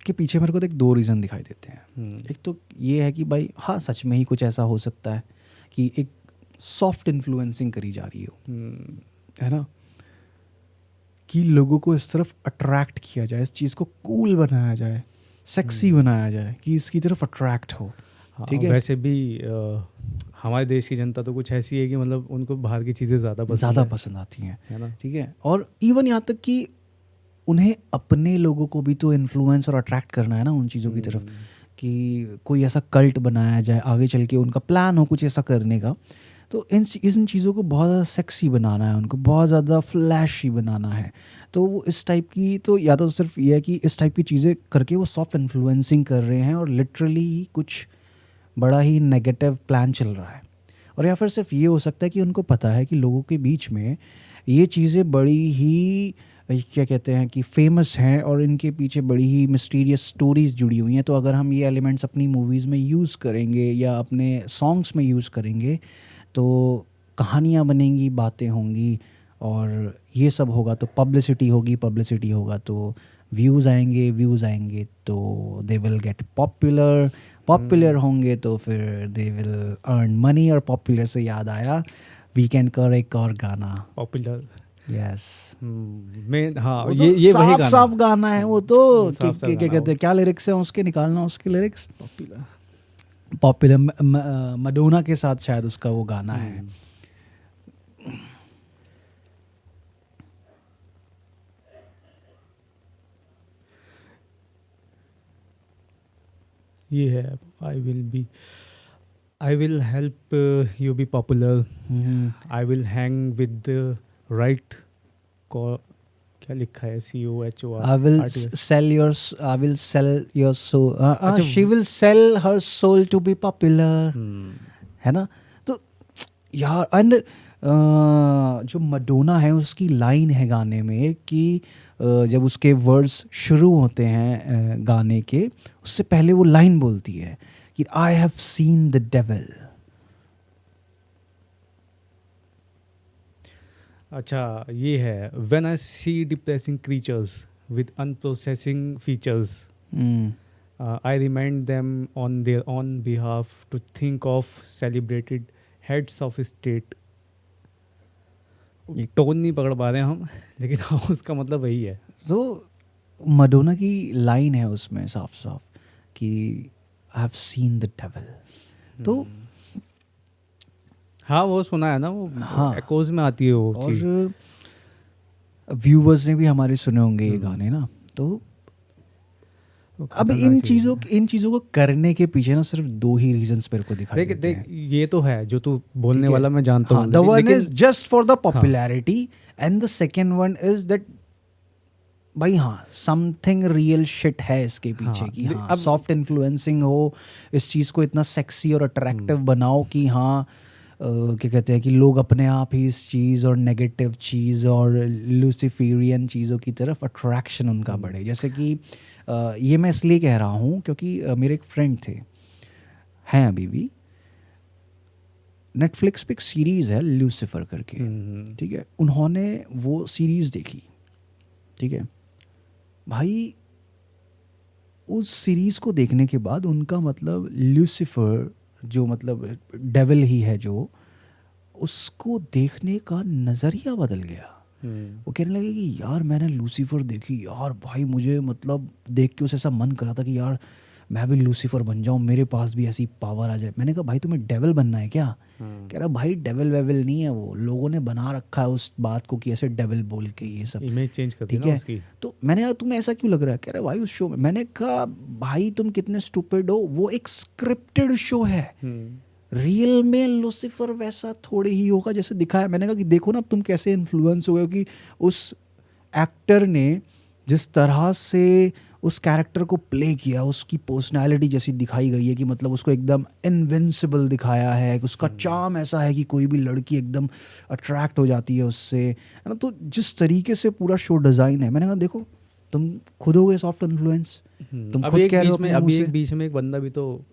A: के पीछे मेरे को तो एक दो रीज़न दिखाई देते हैं। एक तो ये है कि भाई हाँ, सच में ही कुछ ऐसा हो सकता है कि एक सॉफ्ट इन्फ्लुएंसिंग करी जा रही हो, है ना, कि लोगों को इस तरफ अट्रैक्ट किया जाए, इस चीज़ को कूल बनाया जाए, सेक्सी बनाया जाए, कि इसकी तरफ अट्रैक्ट हो। ठीक है,
B: वैसे भी हमारे देश की जनता तो कुछ ऐसी है कि मतलब उनको बाहर की चीज़ें ज़्यादा
A: पसंद आती हैं,
B: है ना?
A: ठीक है, और इवन यहाँ तक कि उन्हें अपने लोगों को भी तो इन्फ्लुएंस और अट्रैक्ट करना है ना उन चीज़ों की तरफ, कि कोई ऐसा कल्ट बनाया जाए आगे चल के, उनका प्लान हो कुछ ऐसा करने का। तो इन चीज़ों को बहुत ज़्यादा सेक्सी बनाना है, उनको बहुत ज़्यादा फ्लैशी बनाना है। तो वो इस टाइप की, तो या तो सिर्फ ये है कि इस टाइप की चीज़ें करके वो सॉफ्ट इन्फ्लुएंसिंग कर रहे हैं और लिटरली कुछ बड़ा ही नेगेटिव प्लान चल रहा है। और या फिर सिर्फ ये हो सकता है कि उनको पता है कि लोगों के बीच में ये चीज़ें बड़ी ही क्या कहते हैं कि फेमस हैं और इनके पीछे बड़ी ही मिस्टीरियस स्टोरीज जुड़ी हुई हैं। तो अगर हम ये एलिमेंट्स अपनी मूवीज़ में यूज़ करेंगे या अपने सॉन्ग्स में यूज़ करेंगे तो कहानियाँ बनेंगी, बातें होंगी, और ये सब होगा तो पब्लिसिटी होगा तो व्यूज़ आएंगे तो दे विल गेट पॉपुलर होंगे तो फिर दे विल अर्न मनी। और पॉपुलर से याद आया, वीकेंड का एक और गाना
B: पॉपुलर,
A: यस,
B: मैं हाँ,
A: वो
B: ये
A: तो
B: वही गाना
A: साफ गाना है वो तो,
B: साफ
A: क्या
B: गाना
A: कहते हैं, क्या लिरिक्स है उसके, निकालना उसके लिरिक्स।
B: पॉपुलर।
A: पॉपुलर मडोना के साथ शायद उसका वो गाना है।
B: ये है I will help you be popular, I will hang with the right, क्या लिखा है, COHOR,
A: I will
B: artist.
A: sell your soul.
B: अच्छा,
A: She will sell her soul to be popular. है ना? तो यार, एंड जो मडोना है उसकी लाइन है गाने में कि जब उसके वर्ड्स शुरू होते हैं गाने के, उससे पहले वो लाइन बोलती है कि I have seen the devil.
B: अच्छा, ये है when I see depressing creatures with unprocessing features, I remind them on their on behalf to think of celebrated heads of state. Tone नहीं पकड़ पा रहे हम, लेकिन हाँ, उसका मतलब वही है।
A: तो मडोना की लाइन है उसमें साफ साफ कि I have seen the devil. तो
B: हाँ वो सुना है ना, वो
A: हाँ,
B: एकोज में आती है वो चीज़।
A: और व्यूवर्स ने भी हमारे सुने होंगे ये
B: हम्म।
A: गाने ना। तो
B: वो
A: अब
B: खतरनाक
A: इन
B: चीज़
A: चीज़ों
B: है।
A: इन चीज़ों को करने के पीछे ना सिर्फ दो ही रीजंस मेरे को दिखाई
B: देख
A: देते
B: देख,
A: हैं।
B: ये तो है जो तू बोलने
A: ठीक है,
B: वाला, मैं जानता
A: हाँ,
B: हूँ,
A: द वन
B: लेकिन
A: इज जस्ट फॉर द
B: हाँ
A: popularity and the second one is that भाई हाँ समथिंग रियल शिट है इसके पीछे
B: हाँ
A: कि हाँ
B: अब
A: सॉफ्ट इन्फ्लुएंसिंग हो, इस चीज़ को इतना सेक्सी और अट्रैक्टिव बनाओ कि हाँ क्या कहते हैं कि लोग अपने आप ही इस चीज़ और नेगेटिव चीज़ और लूसिफेरियन चीज़ों की तरफ अट्रैक्शन उनका बढ़े। जैसे कि ये मैं इसलिए कह रहा हूँ क्योंकि मेरे एक फ्रेंड थे, हैं अभी भी, नेटफ्लिक्स पे एक सीरीज़ है लूसीफर करके, ठीक है, उन्होंने वो सीरीज़ देखी, ठीक है भाई, उस सीरीज़ को देखने के बाद उनका मतलब लूसीफर जो मतलब डेविल ही है जो, उसको देखने का नज़रिया बदल गया। वो कहने लगे कि यार मैंने लूसीफर देखी यार भाई, मुझे मतलब देख के उसे ऐसा मन करा था कि यार मैं भी लूसीफर बन जाऊँ, मेरे पास भी ऐसी पावर आ जाए। मैंने कहा भाई तुम्हें डेविल बनना है क्या? कह रहा भाई डेविल वेविल नहीं है, वो लोगों ने बना रखा है उस बात को कि ऐसे डेविल बोल के ये सब,
B: इमेज चेंज कर दी
A: ठीक
B: ना
A: है।
B: उसकी।
A: तो मैंने कहा तुम्हें ऐसा क्यों लग रहा है? कह रहा भाई उस शो में। मैंने कहा भाई तुम कितने स्टूपिड हो, वो एक स्क्रिप्टेड शो है, रियल में लूसीफर वैसा थोड़े ही होगा जैसे दिखाया। मैंने कहा कि देखो ना अब तुम कैसे इन्फ्लुएंस हो गए हो कि उस एक्टर ने जिस तरह से उस कैरेक्टर को प्ले किया, उसकी पर्सनालिटी जैसी दिखाई गई है कि मतलब उसको एकदम इनविंसिबल दिखाया है, उसका चार्म ऐसा है कि कोई भी लड़की एकदम अट्रैक्ट हो जाती है उससे, है ना। तो जिस तरीके से पूरा शो डिज़ाइन है, मैंने कहा देखो तुम खुद हो गए सॉफ्ट इन्फ्लुएंस, तुम
B: अभी
A: खुद
B: एक
A: कह रहे हो
B: बीच में
A: अपने मुंह
B: अभी
A: से।
B: एक बीच में एक बंदा भी तो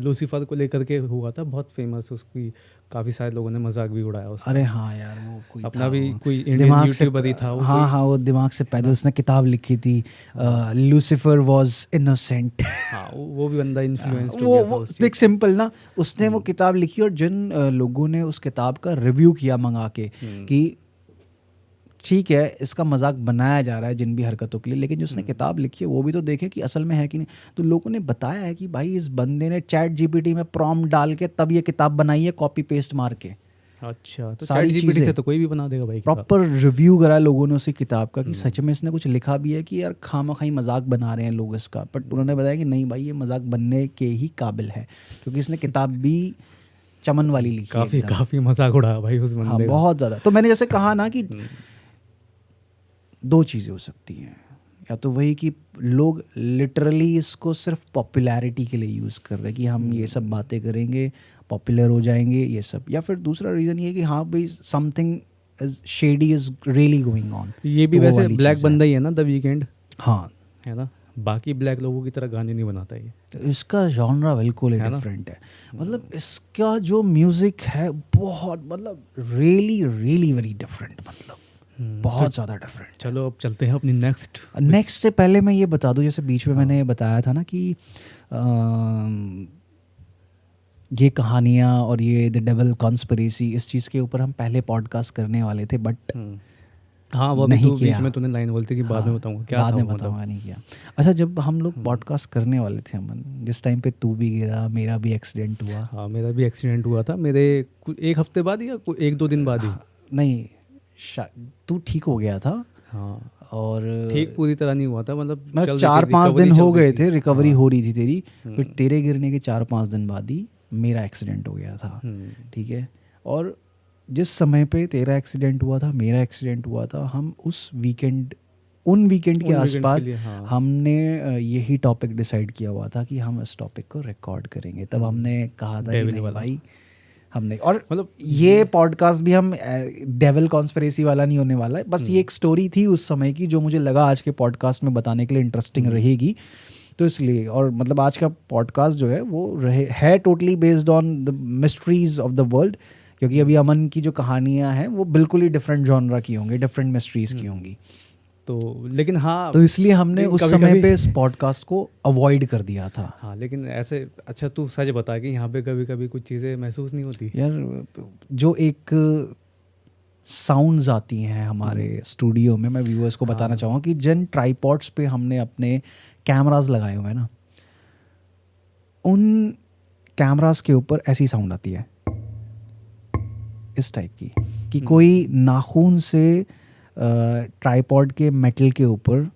B: लूसीफर को लेकर के हुआ था, बहुत फेमस, उसकी काफ़ी सारे लोगों ने मजाक भी उड़ाया उसका।
A: अरे हाँ यार, वो कोई
B: अपना
A: था
B: भी
A: वो
B: कोई इंडियन
A: दिमाग से
B: यूट्यूबर ही था वो,
A: हाँ
B: कोई
A: हाँ, वो दिमाग से
B: है
A: पैदा,
B: ना।
A: उसने किताब लिखी थी लूसीफर वॉज इनोसेंट।
B: हाँ वो भी बंदा इन्फ्लुएंस्ड हो
A: वो
B: गया था
A: वो
B: उस चीज़
A: देख सिंपल ना, उसने वो
B: हम्म।
A: किताब लिखी और जिन लोगों ने उस किताब का रिव्यू किया मंगा के कि ठीक है इसका मजाक बनाया जा रहा है जिन भी हरकतों के लिए, लेकिन जो उसने किताब लिखी है वो भी तो देखे कि असल में है कि नहीं। तो लोगों ने बताया है कि भाई इस बंदे ने चैट जीपीटी में प्रॉम्प्ट डाल के तब ये किताब बनाई है, कॉपी पेस्ट मार के
B: अच्छा, तो चैट
A: सारी
B: जीपीटी से
A: चीज़ें।
B: तो कोई भी बना देगा भाई किताब।
A: प्रॉपर रिव्यू करा लोगों ने उसी किताब का कि सच में इसने कुछ लिखा भी है कि यार खामखाई मजाक बना रहे हैं लोग इसका, बट उन्होंने बताया कि नहीं भाई ये मजाक बनने के ही काबिल है क्योंकि इसने किताब भी चमन वाली लिखी है
B: काफ़ी
A: एकदम।
B: काफ़ी मजाक उड़ाया भाई उस
A: हाँ
B: बंदे का।
A: बहुत ज़्यादा। तो मैंने जैसे कहा ना कि दो चीज़ें हो सकती हैं, या तो वही कि लोग लिटरली इसको सिर्फ पॉपुलैरिटी के लिए यूज़ कर रहे हैं कि हम ये सब बातें करेंगे पॉपुलर हो जाएंगे ये सब, या फिर दूसरा रीज़न ये है कि हाँ भाई something is shady is really going on.
B: ये भी
A: तो वो
B: वैसे
A: वाली
B: ब्लैक
A: चीज़ है।
B: बंदा ही है ना, द वीकेंड,
A: हाँ,
B: है ना। बाकी ब्लैक लोगों की तरह गाने नहीं बनाता ये,
A: तो इसका जॉनरा बिल्कुल ही
B: है ना?
A: डिफरेंट है। मतलब इसका जो म्यूज़िक है बहुत मतलब रियली रियली वेरी डिफरेंट, मतलब बहुत ज़्यादा डिफरेंट।
B: चलो अब चलते हैं अपनी
A: नेक्स्ट से पहले मैं ये बता दूं, जैसे बीच में मैंने बताया था ना कि ये कहानियाँ और ये द डेविल कॉन्स्पिरेसी, इस चीज़ के ऊपर हम पहले पॉडकास्ट करने वाले थे बट
B: हाँ वो अभी
A: नहीं
B: तो
A: किया।
B: बीच में तूने लाइन बोलती कि बाद में बताऊंगा, क्या
A: बाद
B: था
A: में
B: वो मतलब?
A: बताऊंगा, नहीं किया। अच्छा, जब हम लोग पॉडकास्ट करने वाले थे अमन, जिस टाइम पे तू भी गिरा, मेरा भी एक्सीडेंट हुआ।
B: हाँ मेरा भी एक्सीडेंट हुआ था, मेरे एक हफ्ते बाद या एक दो दिन बाद ही।
A: नहीं, तू ठीक हो गया था।
B: हाँ
A: और
B: ठीक पूरी तरह नहीं हुआ था, मतलब
A: मतलब 4-5 दिन हो गए थे, रिकवरी हो रही थी तेरी, फिर तेरे गिरने के 4-5 दिन बाद ही मेरा एक्सीडेंट हो गया था, ठीक है। और जिस समय पे तेरा एक्सीडेंट हुआ था, मेरा एक्सीडेंट हुआ था, हम उस वीकेंड उन वीकेंड के आसपास हमने यही टॉपिक डिसाइड किया हुआ था कि हम इस टॉपिक को रिकॉर्ड करेंगे। तब हमने कहा था कि नहीं भाई हमने, और मतलब ये पॉडकास्ट भी हम डेविल कॉन्स्पिरेसी वाला नहीं होने वाला है, बस ये एक स्टोरी थी उस समय की जो मुझे लगा आज के पॉडकास्ट में बताने के लिए इंटरेस्टिंग रहेगी, तो इसलिए। और मतलब आज का पॉडकास्ट जो है वो है totally based on the mysteries of the world, क्योंकि अभी अमन की जो कहानियां हैं वो बिल्कुल ही डिफरेंट जॉनरा की होंगी, डिफरेंट मिस्ट्रीज की होंगी।
B: तो लेकिन हाँ,
A: तो इसलिए हमने उस समय पे इस पॉडकास्ट को अवॉइड कर दिया था।
B: हाँ लेकिन ऐसे अच्छा तू सच बता कि यहाँ पे कभी कभी कुछ चीज़ें महसूस नहीं होती
A: यार? जो एक साउंड्स आती हैं हमारे स्टूडियो में, मैं व्यूअर्स को बताना चाहूँगा कि जिन ट्राइपॉड्स पे हमने अपने कैमरास लगाए हुए हैं ना, उन कैमरास के ऊपर ऐसी साउंड आती है इस टाइप की, कि कोई नाखून से ट्राइपॉड के मेटल के ऊपर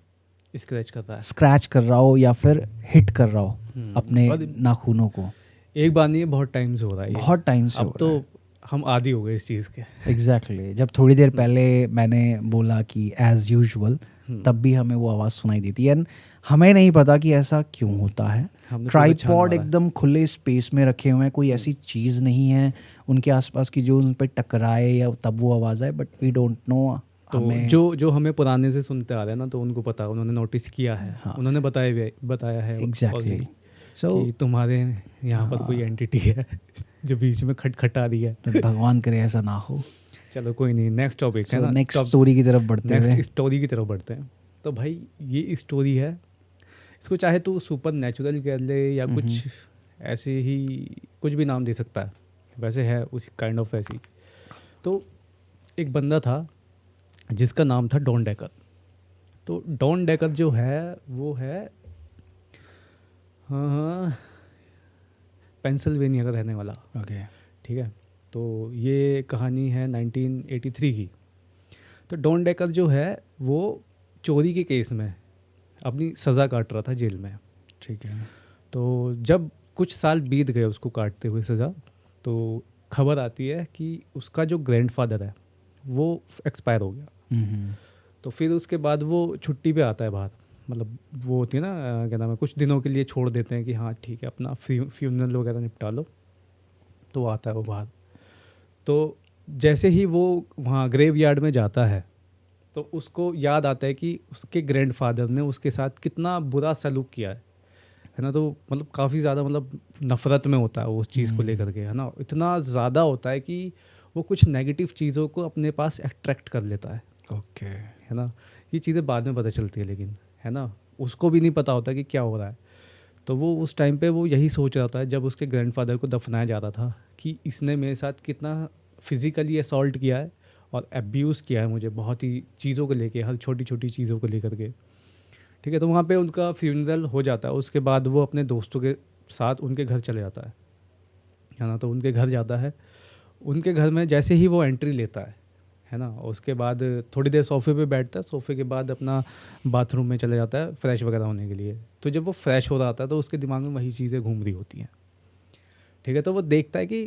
A: स्क्रैच कर रहा हो या फिर हिट कर रहा हो अपने नाखूनों को।
B: एक बार नहीं, बहुत टाइम से हो रहा है,
A: बहुत टाइम से
B: अब तो हम आदी हो गए इस चीज़ के।
A: एग्जैक्टली जब थोड़ी देर पहले मैंने बोला कि एज यूजुअल, तब भी हमें वो आवाज़ सुनाई देती है। एंड हमें नहीं पता कि ऐसा क्यों होता है। ट्राइपॉड एकदम खुले स्पेस में रखे हुए हैं, कोई ऐसी चीज़ नहीं है उनके आसपास की जो उन पर टकराए या तब वो आवाज़ आए, बट वी डोंट नो।
B: तो जो हमें पुराने से सुनते आ रहे हैं ना, तो उनको पता, उन्होंने नोटिस किया है। हाँ। उन्होंने बताया है
A: एग्जैक्टली
B: कि तुम्हारे यहाँ पर कोई एंटिटी है जो बीच में खटखटा रही है।
A: तो भगवान करे ऐसा ना हो।
B: चलो कोई नहीं, नेक्स्ट टॉपिक है ना,
A: नेक्स्ट स्टोरी की तरफ
B: बढ़ते हैं। तो भाई ये स्टोरी है, इसको चाहे तो सुपर नेचुरल कह ले या कुछ ऐसे ही कुछ भी नाम दे सकता है, वैसे है उसी काइंड ऑफ ऐसी। तो एक बंदा था जिसका नाम था डॉन डेकर। तो डॉन डेकर जो है वो है हाँ पेंसिल्वेनिया का रहने वाला।
A: ओके
B: ठीक है। तो ये कहानी है 1983 की। तो डॉन डेकर जो है वो चोरी के केस में अपनी सज़ा काट रहा था जेल में।
A: ठीक है।
B: तो जब कुछ साल बीत गए उसको काटते हुए सज़ा, तो खबर आती है कि उसका जो ग्रैंडफादर है वो एक्सपायर हो गया। तो फिर उसके बाद वो छुट्टी पे आता है बाहर, मतलब वो होती है ना क्या नाम है, कुछ दिनों के लिए छोड़ देते हैं कि हाँ ठीक है अपना फ्यूनरल वगैरह निपटा लो, तो आता है वो बाहर। तो जैसे ही वो वहाँ ग्रेव यार्ड में जाता है तो उसको याद आता है कि उसके ग्रैंडफादर ने उसके साथ कितना बुरा सलूक किया है ना। तो मतलब काफ़ी ज़्यादा मतलब नफ़रत में होता है वो उस चीज़ को लेकर के, है ना। इतना ज़्यादा होता है कि वो कुछ नेगेटिव चीज़ों को अपने पास अट्रैक्ट कर लेता है।
A: ओके
B: है ना। ये चीज़ें बाद में पता चलती है, लेकिन है ना उसको भी नहीं पता होता कि क्या हो रहा है। तो वो उस टाइम पे वो यही सोच रहा था जब उसके ग्रैंडफादर को दफनाया जा रहा था कि इसने मेरे साथ कितना फिज़िकली असॉल्ट किया है और अब्यूज़ किया है मुझे, बहुत ही चीज़ों को लेके, हर छोटी छोटी चीज़ों को लेकर के। ठीक है। तो वहाँ पे उनका फ्यूनरल हो जाता है। उसके बाद वो अपने दोस्तों के साथ उनके घर चले जाता है ना। तो उनके घर जाता है, उनके घर में जैसे ही वो एंट्री लेता है ना, उसके बाद थोड़ी देर सोफ़े पे बैठता है, सोफ़े के बाद अपना बाथरूम में चले जाता है फ्रेश वगैरह होने के लिए। तो जब वो फ्रेश हो रहा था तो उसके दिमाग में वही चीज़ें घूम रही होती हैं। ठीक है। तो वो देखता है कि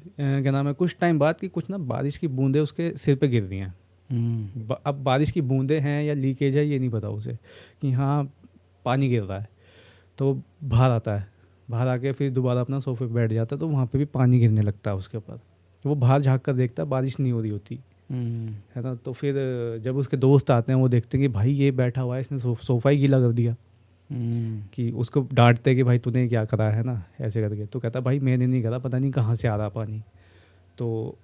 B: क्या नाम है, कुछ टाइम बाद कि कुछ ना बारिश की बूंदें उसके सिर पे गिर रही हैं। अब बारिश की बूंदें हैं या लीकेज है ये नहीं पता उसे, कि हाँ पानी गिर रहा है। तो बाहर आता है, बाहर आके फिर दोबारा अपना सोफे पे बैठ जाता है, तो वहाँ पे भी पानी गिरने लगता है उसके ऊपर। वो बाहर झाँक कर देखता है, बारिश नहीं हो रही होती है ना। तो फिर जब उसके दोस्त आते हैं वो देखते हैं कि भाई ये बैठा हुआ है, इसने सोफ़ा ही गीला कर दिया। कि उसको डांटते कि भाई तूने क्या करा है ना, ऐसे करके। तो कहता भाई मैंने नहीं करा, पता नहीं कहाँ से आ रहा पानी। तो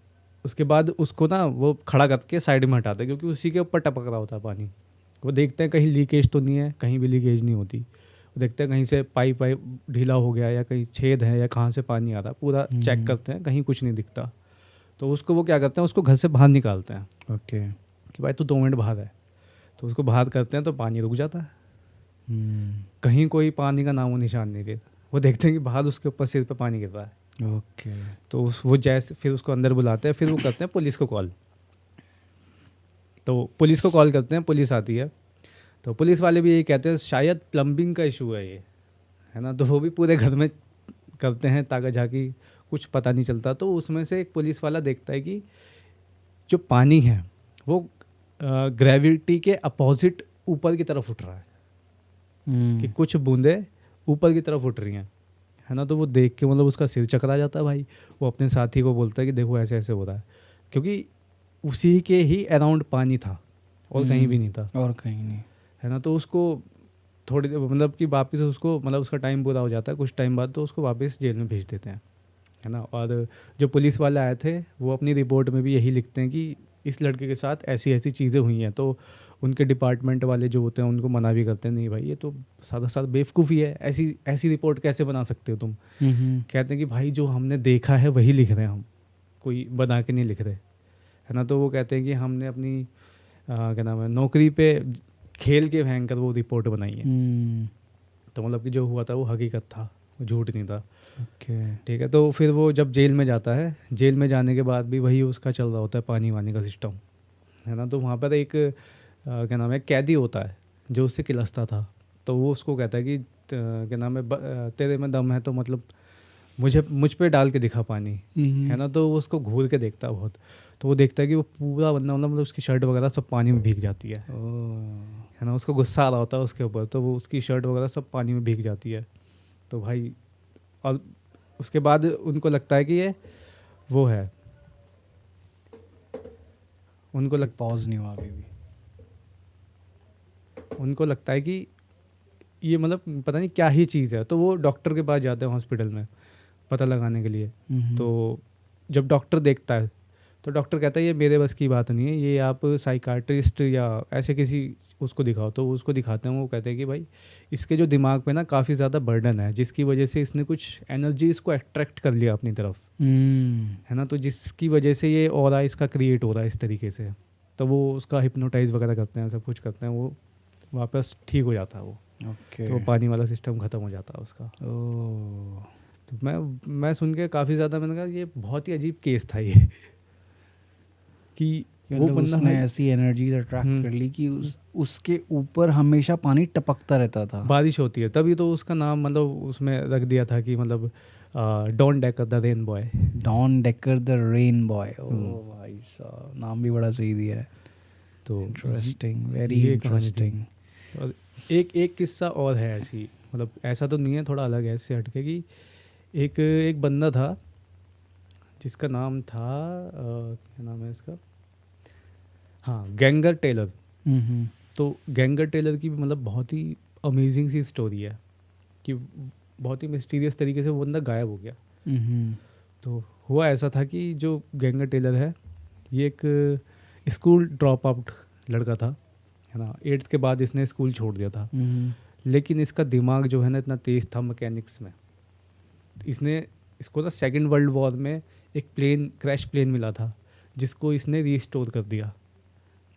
B: उसके बाद उसको ना वो खड़ा करके साइड में हटाते, क्योंकि उसी के ऊपर टपक रहा होता है पानी। वो देखते हैं कहीं लीकेज तो नहीं है, कहीं भी लीकेज नहीं होती। वो देखते हैं कहीं से पाइप ढीला हो गया या कहीं छेद है या कहाँ से पानी आ रहा, पूरा चेक करते हैं, कहीं कुछ नहीं दिखता। तो उसको वो क्या करते हैं, उसको घर से बाहर निकालते हैं।
A: ओके
B: कि भाई तू 2 मिनट बाहर है। तो उसको बाहर करते हैं तो पानी रुक जाता है। कहीं कोई पानी का नामो निशान नहीं। फिर वो देखते हैं कि बाहर उसके ऊपर सिर पे पानी गिर रहा है।
A: ओके
B: तो वो जैसे फिर उसको अंदर बुलाते हैं, फिर वो करते हैं पुलिस को कॉल। तो पुलिस को कॉल करते हैं, पुलिस आती है। तो पुलिस वाले भी यही कहते हैं शायद प्लम्बिंग का इशू है ये, है ना। तो वो भी पूरे घर में करते हैं ताका झाकी, कुछ पता नहीं चलता। तो उसमें से एक पुलिस वाला देखता है कि जो पानी है वो ग्रेविटी के अपोजिट ऊपर की तरफ उठ रहा है। कि कुछ बूंदें ऊपर की तरफ उठ रही हैं, है ना। तो वो देख के मतलब उसका सिर चकरा जाता है भाई। वो अपने साथी को बोलता है कि देखो ऐसे ऐसे हो रहा है, क्योंकि उसी के ही अराउंड पानी था और कहीं भी नहीं था,
A: और कहीं नहीं,
B: है ना। तो उसको थोड़ी देर मतलब कि वापस उसको मतलब उसका टाइम पूरा हो जाता है, कुछ टाइम बाद तो उसको वापस जेल में भेज देते हैं, है ना। और जो पुलिस वाले आए थे वो अपनी रिपोर्ट में भी यही लिखते हैं कि इस लड़के के साथ ऐसी ऐसी चीज़ें हुई हैं। तो उनके डिपार्टमेंट वाले जो होते हैं उनको मना भी करते हैं, नहीं भाई ये तो सादा सादा बेवकूफ़ी है, ऐसी ऐसी रिपोर्ट कैसे बना सकते हो तुम। कहते हैं कि भाई जो हमने देखा है वही लिख रहे हैं हम, कोई बना के नहीं लिख रहे, है ना। तो वो कहते हैं कि हमने अपनी क्या नाम है नौकरी पे खेल के भयंकर वो रिपोर्ट बनाई है। तो मतलब कि जो हुआ था वो हकीकत था, वो झूठ नहीं था।
A: ओके।
B: ठीक है। तो फिर वो जब जेल में जाता है, जेल में जाने के बाद भी वही उसका चल रहा होता है पानी वानी का सिस्टम, है ना। तो वहाँ पर एक क्या नाम है कैदी होता है जो उससे किलसता था। तो वो उसको कहता है कि क्या नाम है तेरे में दम है तो मतलब मुझ पे डाल के दिखा पानी, है ना। तो वो उसको घूर के देखता है बहुत। तो वो देखता है कि वो पूरा बंदा मतलब उसकी शर्ट वगैरह सब पानी में भीग जाती है, है ना। उसको गुस्सा आ रहा होता है उसके ऊपर, तो वो उसकी शर्ट वगैरह सब पानी में भीग जाती है। तो भाई और उसके बाद उनको लगता है कि ये वो है, उनको
A: पॉज नहीं हुआ अभी भी।
B: उनको लगता है कि ये मतलब पता नहीं क्या ही चीज़ है। तो वो डॉक्टर के पास जाते हैं हॉस्पिटल में पता लगाने के लिए। तो जब डॉक्टर देखता है तो डॉक्टर कहता है ये मेरे बस की बात नहीं है, ये आप साइकाट्रिस्ट या ऐसे किसी उसको दिखाओ। तो वो उसको दिखाते हैं, वो कहते हैं कि भाई इसके जो दिमाग पे ना काफ़ी ज़्यादा बर्डन है, जिसकी वजह से इसने कुछ एनर्जी इसको अट्रैक्ट कर लिया अपनी तरफ, है ना। तो जिसकी वजह से ये ऑरा इसका क्रिएट हो रहा है इस तरीके से। तो वो उसका हिप्नोटाइज वगैरह करते हैं, सब कुछ करते हैं, वो वापस ठीक हो जाता है वो।
A: ओके।
B: तो पानी वाला सिस्टम ख़त्म हो जाता है उसका। तो मैं सुन के काफ़ी ज़्यादा मैंने कहा ये बहुत ही अजीब केस था ये कि वो
A: मतलब
B: बंदा
A: उसने ऐसी एनर्जी अट्रैक्ट कर ली कि उसके ऊपर हमेशा पानी टपकता रहता था।
B: बारिश होती है तभी तो उसका नाम मतलब उसमें रख दिया था कि मतलब Don Decker the rain boy.
A: Don Decker the rain boy. ओ भाई साहब, नाम भी बड़ा सही दिया है।
B: तो
A: इंटरेस्टिंग, वेरी
B: ये कहानी थी।
A: इंटरेस्टिंग।
B: और एक किस्सा और है ऐसी, मतलब ऐसा तो नहीं है, थोड़ा अलग है इससे हटके, कि एक बंदा था जिसका नाम था क्या नाम है इसका, हाँ गैंगर टेलर। तो गैंगर टेलर की भी मतलब बहुत ही अमेजिंग सी स्टोरी है कि बहुत ही मिस्टीरियस तरीके से वो बंदा गायब हो गया। तो हुआ ऐसा था कि जो गैंगर टेलर है ये एक स्कूल ड्रॉप आउट लड़का था, है ना। 8th के बाद इसने स्कूल छोड़ दिया था। लेकिन इसका दिमाग जो है ना इतना तेज़ था मैकेनिक्स में, इसने इसको ना सेकेंड वर्ल्ड वॉर में एक क्रैश प्लेन मिला था जिसको इसने रीस्टोर कर दिया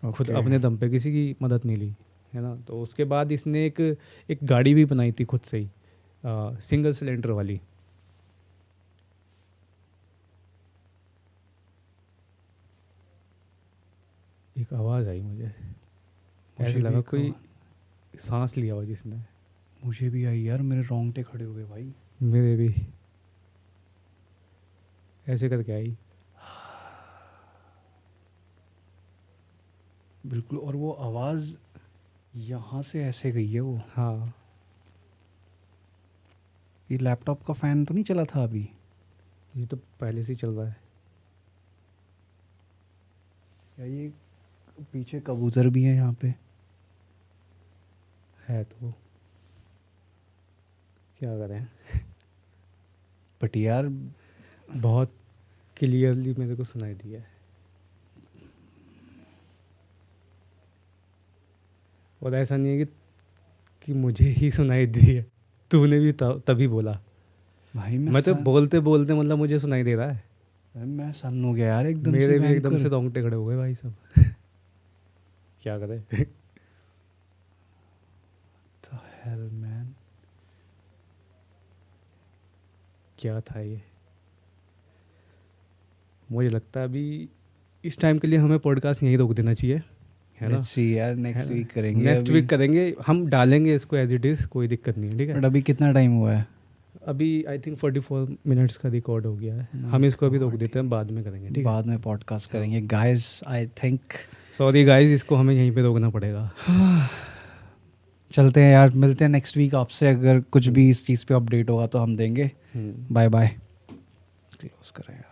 B: खुद अपने दम पे, किसी की मदद नहीं ली, है ना। तो उसके बाद इसने एक गाड़ी भी बनाई थी खुद से ही, सिंगल सिलेंडर वाली। एक आवाज़ आई मुझे ऐसे लगा कोई सांस लिया हो जिसने।
A: मुझे भी आई यार, मेरे रोंगटे खड़े हो गए भाई।
B: मेरे भी ऐसे करके आई
A: बिल्कुल। और वो आवाज़ यहाँ से ऐसे गई है वो।
B: हाँ।
A: ये लैपटॉप का फ़ैन तो नहीं चला था अभी?
B: ये तो पहले से ही चल रहा है।
A: या ये पीछे कबूतर भी है यहाँ पे?
B: है तो क्या करें।
A: बट यार
B: बहुत क्लियरली मेरे को सुनाई दिया है। और ऐसा नहीं है कि मुझे ही सुनाई दी है, तूने भी तभी बोला
A: भाई।
B: मैं तो बोलते बोलते मतलब मुझे सुनाई दे रहा है।
A: मैं सन हो गया यार एकदम
B: मेरे
A: से।
B: भी एकदम से रोंगटे खड़े हो गए भाई सब। क्या करें।
A: तो हेल मैन,
B: क्या था ये। मुझे लगता है अभी इस टाइम के लिए हमें पॉडकास्ट यहीं रोक देना चाहिए, है ना।
A: यार नेक्स्ट वीक करेंगे।
B: नेक्स्ट वीक करेंगे, हम डालेंगे इसको एज इट इज़, कोई दिक्कत नहीं है, ठीक है।
A: बट अभी कितना टाइम हुआ है?
B: अभी आई थिंक 44 मिनट्स का रिकॉर्ड हो गया है। हम इसको अभी रोक देते हैं, बाद में करेंगे, ठीक है।
A: बाद में पॉडकास्ट करेंगे guys. I think
B: sorry guys, इसको हमें यहीं पे रोकना पड़ेगा।
A: चलते हैं यार, मिलते हैं नेक्स्ट वीक आपसे। अगर कुछ भी इस चीज़ पे अपडेट होगा तो हम देंगे। Bye bye. क्लोज करें यार।